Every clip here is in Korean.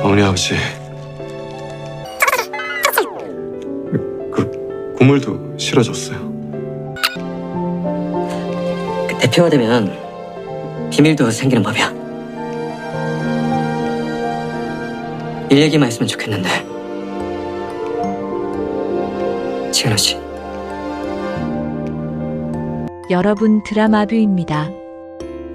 어머니 아버지, 국물도 싫어졌어요. 대표가 되면 비밀도 생기는 법이야. 일 얘기만 했으면 좋겠는데. 지은아 씨. 여러분, 드라마뷰입니다.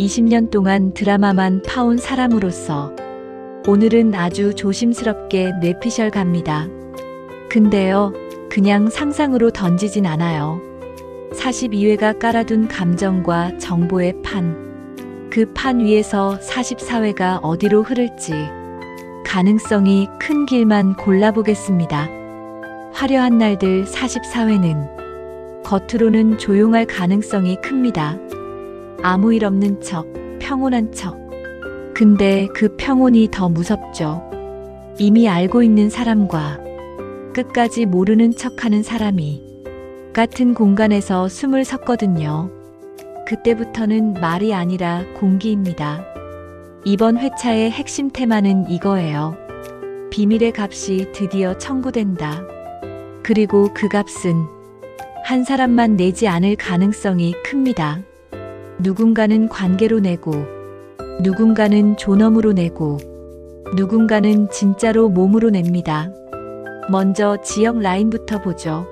20년 동안 드라마만 파온 사람으로서 오늘은 아주 조심스럽게 뇌피셜 갑니다. 근데요, 그냥 상상으로 던지진 않아요. 42회가 깔아둔 감정과 정보의 판. 그 판 위에서 44회가 어디로 흐를지 가능성이 큰 길만 골라보겠습니다. 화려한 날들 44회는 겉으로는 조용할 가능성이 큽니다. 아무 일 없는 척, 평온한 척. 근데 그 평온이 더 무섭죠. 이미 알고 있는 사람과 끝까지 모르는 척하는 사람이 같은 공간에서 숨을 섰거든요. 그때부터는 말이 아니라 공기입니다. 이번 회차의 핵심 테마는 이거예요. 비밀의 값이 드디어 청구된다. 그리고 그 값은 한 사람만 내지 않을 가능성이 큽니다. 누군가는 관계로 내고, 누군가는 존엄으로 내고, 누군가는 진짜로 몸으로 냅니다. 먼저 지역 라인부터 보죠.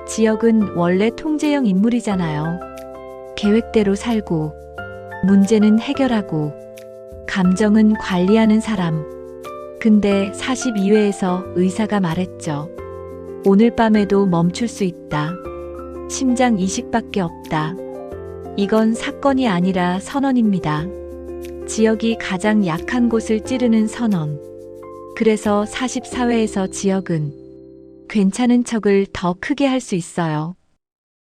지역은 원래 통제형 인물이잖아요. 계획대로 살고, 문제는 해결하고, 감정은 관리하는 사람. 근데 42회에서 의사가 말했죠. 오늘 밤에도 멈출 수 있다. 심장 이식밖에 없다. 이건 사건이 아니라 선언입니다. 지역이 가장 약한 곳을 찌르는 선언. 그래서 44회에서 지역은 괜찮은 척을 더 크게 할 수 있어요.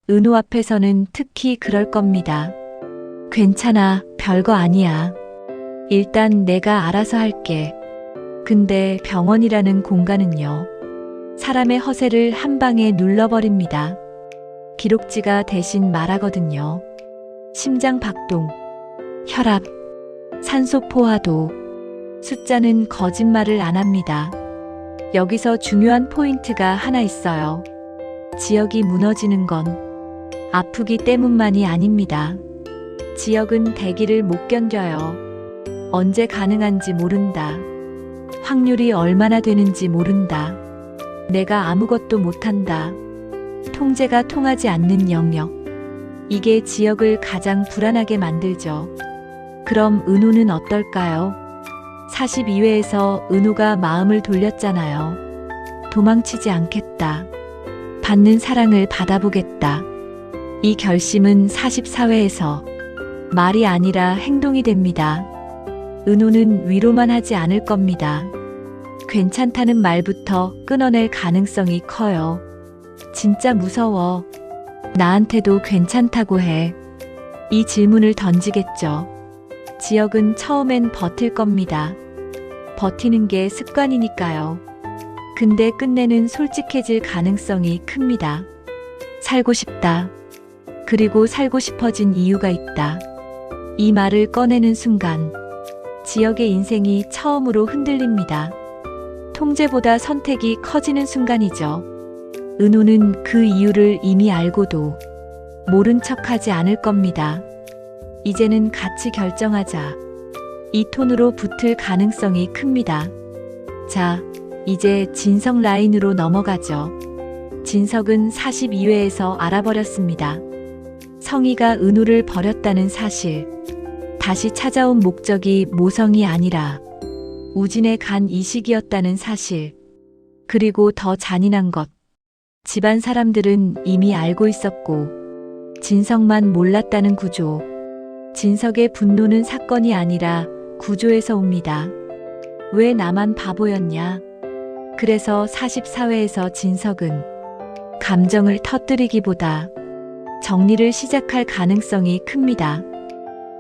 은호 앞에서는 특히 그럴 겁니다. 괜찮아, 별거 아니야. 일단 내가 알아서 할게. 근데 병원이라는 공간은요. 사람의 허세를 한 방에 눌러버립니다. 기록지가 대신 말하거든요. 심장 박동, 혈압, 산소 포화도. 숫자는 거짓말을 안 합니다. 여기서 중요한 포인트가 하나 있어요. 지역이 무너지는 건 아프기 때문만이 아닙니다. 지역은 대기를 못 견뎌요. 언제 가능한지 모른다. 확률이 얼마나 되는지 모른다. 내가 아무것도 못한다. 통제가 통하지 않는 영역. 이게 지역을 가장 불안하게 만들죠. 그럼 은호는 어떨까요? 42회에서 은호가 마음을 돌렸잖아요. 도망치지 않겠다. 받는 사랑을 받아보겠다. 이 결심은 44회에서 말이 아니라 행동이 됩니다. 은호는 위로만 하지 않을 겁니다. 괜찮다는 말부터 끊어낼 가능성이 커요. 진짜 무서워. 나한테도 괜찮다고 해. 이 질문을 던지겠죠. 지역은 처음엔 버틸 겁니다. 버티는 게 습관이니까요. 근데 끝내는 솔직해질 가능성이 큽니다. 살고 싶다. 그리고 살고 싶어진 이유가 있다. 이 말을 꺼내는 순간 지역의 인생이 처음으로 흔들립니다. 통제보다 선택이 커지는 순간이죠. 은호는 그 이유를 이미 알고도 모른 척하지 않을 겁니다. 이제는 같이 결정하자. 이 톤으로 붙을 가능성이 큽니다. 자, 이제 진석 라인으로 넘어가죠. 진석은 42회에서 알아버렸습니다. 성희가 은호를 버렸다는 사실. 다시 찾아온 목적이 모성이 아니라 우진의 간 이식이었다는 사실. 그리고 더 잔인한 것. 집안 사람들은 이미 알고 있었고 진석만 몰랐다는 구조. 진석의 분노는 사건이 아니라 구조에서 옵니다. 왜 나만 바보였냐? 그래서 44회에서 진석은 감정을 터뜨리기보다 정리를 시작할 가능성이 큽니다.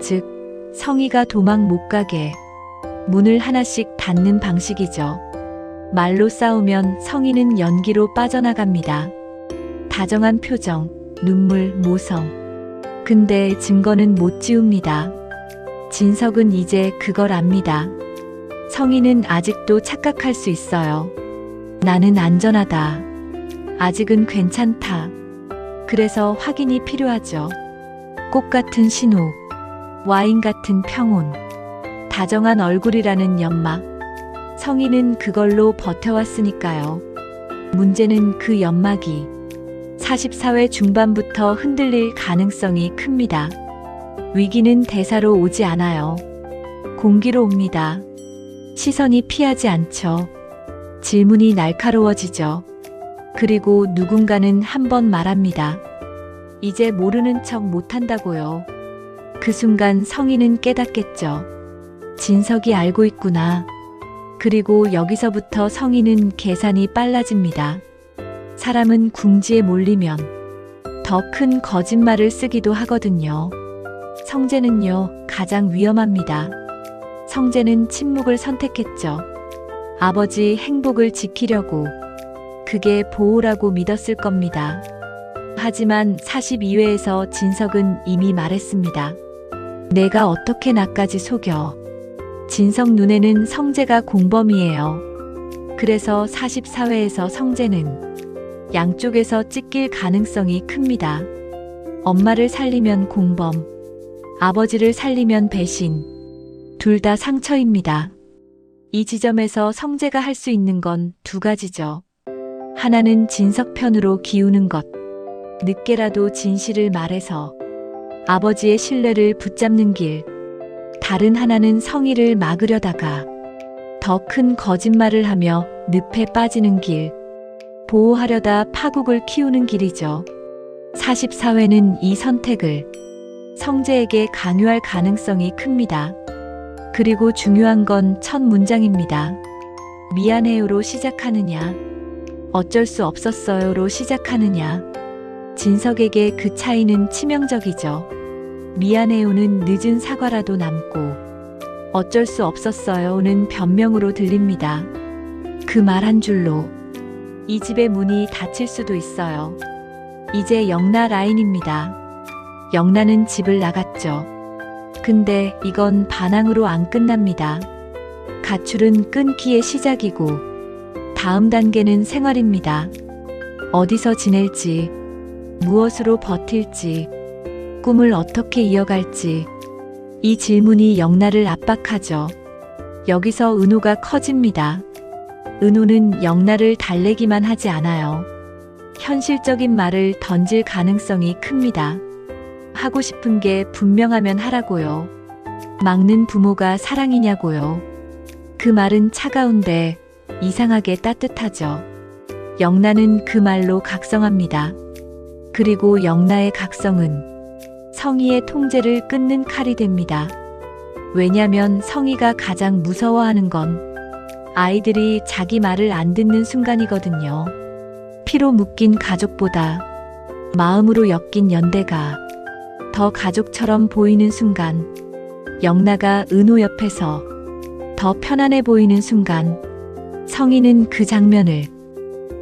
즉, 성희가 도망 못 가게 문을 하나씩 닫는 방식이죠. 말로 싸우면 성희는 연기로 빠져나갑니다. 다정한 표정, 눈물, 모성. 근데 증거는 못 지웁니다. 진석은 이제 그걸 압니다. 성인은 아직도 착각할 수 있어요. 나는 안전하다. 아직은 괜찮다. 그래서 확인이 필요하죠. 꽃 같은 신호, 와인 같은 평온, 다정한 얼굴이라는 연막. 성인은 그걸로 버텨왔으니까요. 문제는 그 연막이 44회 중반부터 흔들릴 가능성이 큽니다. 위기는 대사로 오지 않아요. 공기로 옵니다. 시선이 피하지 않죠. 질문이 날카로워지죠. 그리고 누군가는 한 번 말합니다. 이제 모르는 척 못한다고요. 그 순간 성인은 깨닫겠죠. 진석이 알고 있구나. 그리고 여기서부터 성인은 계산이 빨라집니다. 사람은 궁지에 몰리면 더 큰 거짓말을 쓰기도 하거든요. 성재는요, 가장 위험합니다. 성재는 침묵을 선택했죠. 아버지 행복을 지키려고. 그게 보호라고 믿었을 겁니다. 하지만 42회에서 진석은 이미 말했습니다. 내가 어떻게 나까지 속여. 진석 눈에는 성재가 공범이에요. 그래서 44회에서 성재는 양쪽에서 찢길 가능성이 큽니다. 엄마를 살리면 공범, 아버지를 살리면 배신. 둘 다 상처입니다. 이 지점에서 성재가 할 수 있는 건 두 가지죠. 하나는 진석 편으로 기우는 것. 늦게라도 진실을 말해서 아버지의 신뢰를 붙잡는 길. 다른 하나는 성의를 막으려다가 더 큰 거짓말을 하며 늪에 빠지는 길. 보호하려다 파국을 키우는 길이죠. 44회는 이 선택을 성재에게 강요할 가능성이 큽니다. 그리고 중요한 건 첫 문장입니다. 미안해요로 시작하느냐, 어쩔 수 없었어요로 시작하느냐. 진석에게 그 차이는 치명적이죠. 미안해요는 늦은 사과라도 남고, 어쩔 수 없었어요는 변명으로 들립니다. 그 말 한 줄로 이 집의 문이 닫힐 수도 있어요. 이제 영나 라인입니다. 영나는 집을 나갔죠. 근데 이건 반항으로 안 끝납니다. 가출은 끊기의 시작이고 다음 단계는 생활입니다. 어디서 지낼지, 무엇으로 버틸지, 꿈을 어떻게 이어갈지. 이 질문이 영나를 압박하죠. 여기서 은호가 커집니다. 은호는 영나를 달래기만 하지 않아요. 현실적인 말을 던질 가능성이 큽니다. 하고 싶은 게 분명하면 하라고요. 막는 부모가 사랑이냐고요. 그 말은 차가운데 이상하게 따뜻하죠. 영나는 그 말로 각성합니다. 그리고 영나의 각성은 성희의 통제를 끊는 칼이 됩니다. 왜냐면 성희가 가장 무서워하는 건 아이들이 자기 말을 안 듣는 순간이거든요. 피로 묶인 가족보다 마음으로 엮인 연대가 더 가족처럼 보이는 순간, 영나가 은호 옆에서 더 편안해 보이는 순간, 성희는 그 장면을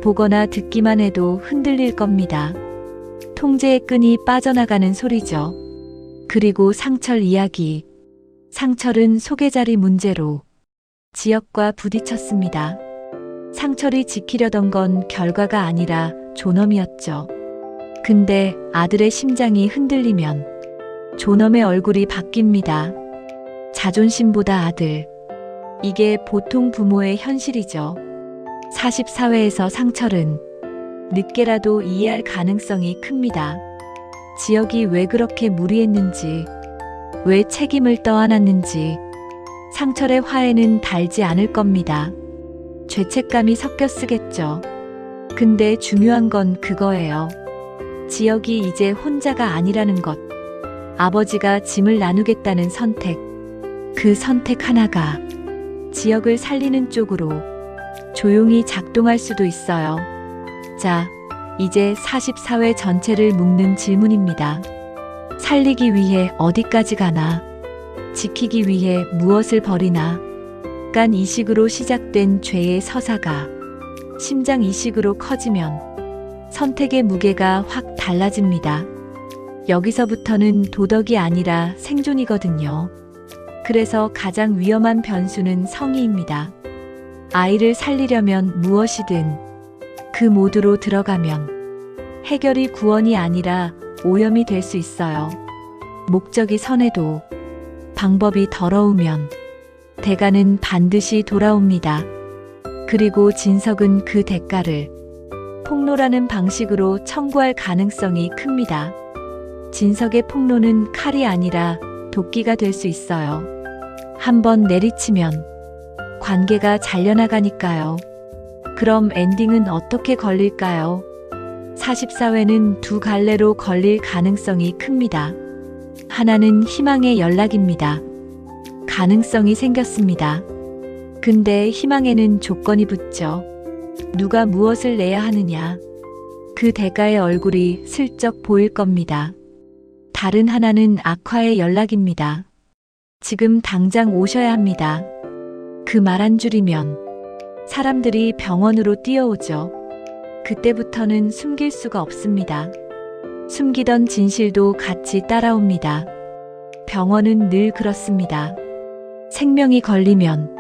보거나 듣기만 해도 흔들릴 겁니다. 통제의 끈이 빠져나가는 소리죠. 그리고 상철 이야기. 상철은 소개자리 문제로 지역과 부딪혔습니다. 상철이 지키려던 건 결과가 아니라 존엄이었죠. 근데 아들의 심장이 흔들리면 존엄의 얼굴이 바뀝니다. 자존심보다 아들. 이게 보통 부모의 현실이죠. 44회에서 상철은 늦게라도 이해할 가능성이 큽니다. 지역이 왜 그렇게 무리했는지, 왜 책임을 떠안았는지. 상철의 화에는 달지 않을 겁니다. 죄책감이 섞여 쓰겠죠. 근데 중요한 건 그거예요. 지역이 이제 혼자가 아니라는 것. 아버지가 짐을 나누겠다는 선택. 그 선택 하나가 지역을 살리는 쪽으로 조용히 작동할 수도 있어요. 자, 이제 44회 전체를 묶는 질문입니다. 살리기 위해 어디까지 가나? 지키기 위해 무엇을 버리나? 간 이식으로 시작된 죄의 서사가 심장 이식으로 커지면 선택의 무게가 확 달라집니다. 여기서부터는 도덕이 아니라 생존이거든요. 그래서 가장 위험한 변수는 성희입니다. 아이를 살리려면 무엇이든 그 모드로 들어가면 해결이 구원이 아니라 오염이 될 수 있어요. 목적이 선해도 방법이 더러우면 대가는 반드시 돌아옵니다. 그리고 진석은 그 대가를 폭로라는 방식으로 청구할 가능성이 큽니다. 진석의 폭로는 칼이 아니라 도끼가 될 수 있어요. 한번 내리치면 관계가 잘려나가니까요. 그럼 엔딩은 어떻게 걸릴까요? 44회는 두 갈래로 걸릴 가능성이 큽니다. 하나는 희망의 연락입니다. 가능성이 생겼습니다. 근데 희망에는 조건이 붙죠. 누가 무엇을 내야 하느냐. 그 대가의 얼굴이 슬쩍 보일 겁니다. 다른 하나는 악화의 연락입니다. 지금 당장 오셔야 합니다. 그 말 한 줄이면 사람들이 병원으로 뛰어오죠. 그때부터는 숨길 수가 없습니다. 숨기던 진실도 같이 따라옵니다. 병원은 늘 그렇습니다. 생명이 걸리면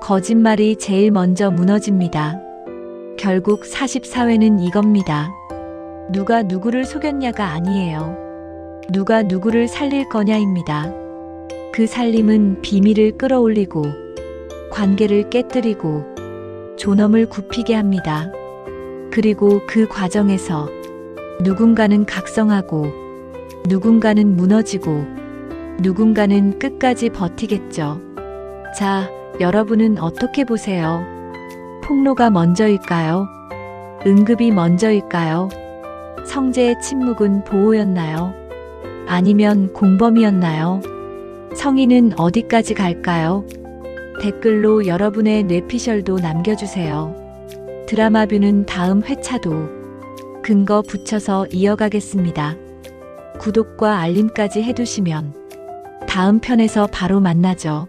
거짓말이 제일 먼저 무너집니다. 결국 44회는 이겁니다. 누가 누구를 속였냐가 아니에요. 누가 누구를 살릴 거냐입니다. 그 살림은 비밀을 끌어올리고 관계를 깨뜨리고 존엄을 굽히게 합니다. 그리고 그 과정에서 누군가는 각성하고 누군가는 무너지고 누군가는 끝까지 버티겠죠. 자, 여러분은 어떻게 보세요? 폭로가 먼저일까요? 응급이 먼저일까요? 성재의 침묵은 보호였나요? 아니면 공범이었나요? 성희는 어디까지 갈까요? 댓글로 여러분의 뇌피셜도 남겨주세요. 드라마뷰는 다음 회차도 근거 붙여서 이어가겠습니다. 구독과 알림까지 해두시면 다음 편에서 바로 만나죠.